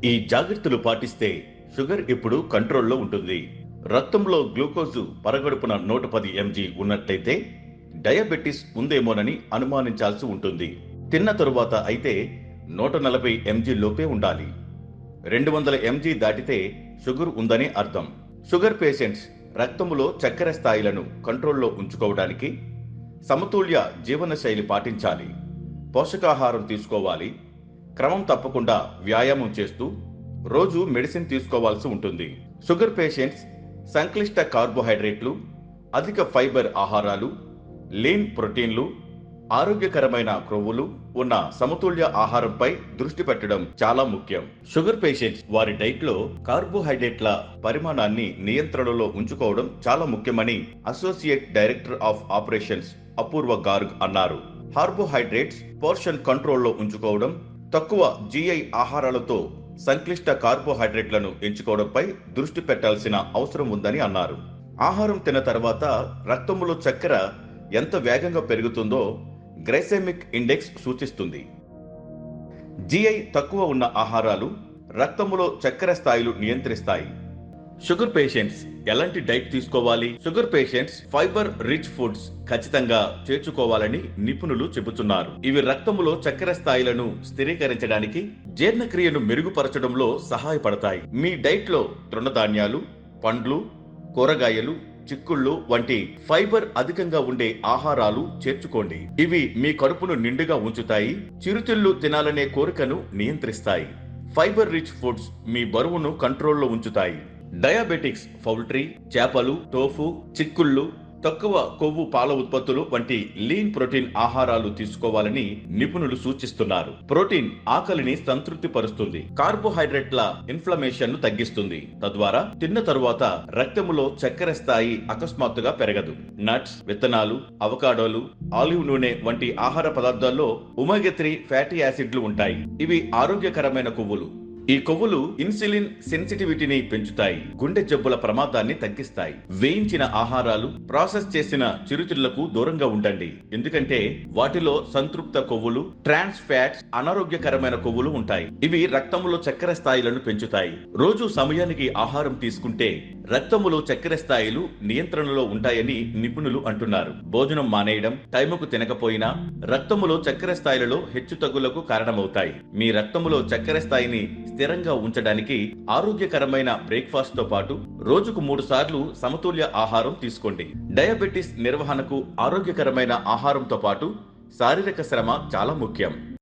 ఈ జాగ్రత్తలు పాటిస్తే షుగర్ ఇప్పుడు కంట్రోల్లో ఉంటుంది. రక్తంలో గ్లూకోజు పరగడుపున 110 ఎంజీ ఉన్నట్లయితే డయాబెటిస్ ఉందేమోనని అనుమానించాల్సి ఉంటుంది. తిన్న తరువాత అయితే 140 ఎంజీ లోపే ఉండాలి. 200 ఎంజీ దాటితే షుగర్ ఉందని అర్థం. షుగర్ పేషెంట్స్ రక్తంలో చక్కెర స్థాయిలను కంట్రోల్లో ఉంచుకోవడానికి సమతుల్య జీవనశైలి పాటించాలి. పోషకాహారం తీసుకోవాలి. క్రమం తప్పకుండా వ్యాయామం చేస్తూ రోజు మెడిసిన్ తీసుకోవాల్సి ఉంటుంది. షుగర్ పేషెంట్స్ సంక్లిష్ట కార్బోహైడ్రేట్లు, అధిక ఫైబర్ ఆహారాలు, లీన్ ప్రోటీన్లు, ఆరోగ్యకరమైన క్రొవ్వులు ఉన్న సమతుల్య ఆహారంపై దృష్టి పెట్టడం చాలా ముఖ్యం. షుగర్ పేషెంట్స్ వారి డైట్లో కార్బోహైడ్రేట్ల పరిమాణాన్ని నియంత్రణలో ఉంచుకోవడం చాలా ముఖ్యమని అసోసియేట్ డైరెక్టర్ ఆఫ్ ఆపరేషన్స్ అపూర్వ గార్గ్ అన్నారు. కార్బోహైడ్రేట్స్ పోర్షన్ కంట్రోల్లో ఉంచుకోవడం, తక్కువ జిఐ ఆహారాలతో సంక్లిష్ట కార్బోహైడ్రేట్లను ఎంచుకోవడంపై దృష్టి పెట్టాల్సిన అవసరం ఉందని అన్నారు. ఆహారం తిన్న తర్వాత రక్తంలో చక్కెర ఎంత వేగంగా పెరుగుతుందో గ్లైసెమిక్ ఇండెక్స్ సూచిస్తుంది. జిఐ తక్కువ ఉన్న ఆహారాలు రక్తంలో చక్కెర స్థాయిలు నియంత్రిస్తాయి. షుగర్ పేషెంట్స్ ఎలాంటి డైట్ తీసుకోవాలి? Sugar patients fibre rich foods ఖచ్చితంగా చేర్చుకోవాలని నిపుణులు చెబుతున్నారు. ఇవి రక్తంలో చక్కెర స్థాయిలను స్థిరీకరించడానికి, జీర్ణక్రియను మెరుగుపరచడంలో సహాయపడతాయి. మీ డైట్ లో తృణధాన్యాలు, పండ్లు, కూరగాయలు, చిక్కుళ్ళు వంటి ఫైబర్ అధికంగా ఉండే ఆహారాలు చేర్చుకోండి. ఇవి మీ కడుపును నిండుగా ఉంచుతాయి, చిరుతిళ్ళు తినాలనే కోరికను నియంత్రిస్తాయి. ఫైబర్ రిచ్ ఫుడ్స్ మీ బరువును కంట్రోల్లో ఉంచుతాయి. డయాబెటిక్స్ పౌల్ట్రీ, చేపలు, టోఫు, చిక్కుళ్ళు, తక్కువ కొవ్వు పాల ఉత్పత్తులు వంటి లీన్ ప్రోటీన్ ఆహారాలు తీసుకోవాలని నిపుణులు సూచిస్తున్నారు. ప్రోటీన్ ఆకలిని సంతృప్తి పరుస్తుంది, కార్బోహైడ్రేట్ల ఇన్ఫ్లమేషన్ ను తగ్గిస్తుంది. తద్వారా తిన్న తరువాత రక్తములో చక్కెర స్థాయి అకస్మాత్తుగా పెరగదు. నట్స్, విత్తనాలు, అవకాడోలు, ఆలివ్ నూనె వంటి ఆహార పదార్థాల్లో ఒమేగా 3 ఫ్యాటీ యాసిడ్లు ఉంటాయి. ఇవి ఆరోగ్యకరమైన కొవ్వులు. ఈ కొవ్వులు ఇన్సులిన్ సెన్సిటివిటీని పెంచుతాయి, గుండె జబ్బుల ప్రమాదాన్ని తగ్గిస్తాయి. వేయించిన ఆహారాలు, ప్రాసెస్ చేసిన చిరుతిళ్లకు దూరంగా ఉండండి, ఎందుకంటే వాటిలో సంతృప్త కొవ్వులు, ట్రాన్స్ ఫ్యాట్స్, అనారోగ్యకరమైన కొవ్వులు ఉంటాయి. ఇవి రక్తంలో చక్కెర స్థాయిలను పెంచుతాయి. రోజు సమయానికి ఆహారం తీసుకుంటే రక్తములో చక్కెర స్థాయిలు నియంత్రణలో ఉంటాయని నిపుణులు అంటున్నారు. భోజనం మానేయడం, టైముకు తినకపోయినా రక్తములో చక్కెర స్థాయిలలో హెచ్చుతగ్గులకు కారణమవుతాయి. మీ రక్తములో చక్కెర స్థాయిని స్థిరంగా ఉంచడానికి ఆరోగ్యకరమైన బ్రేక్ఫాస్ట్ తో పాటు రోజుకు 3 సార్లు సమతుల్య ఆహారం తీసుకోండి. డయాబెటిస్ నిర్వహణకు ఆరోగ్యకరమైన ఆహారంతో పాటు శారీరక శ్రమ చాలా ముఖ్యం.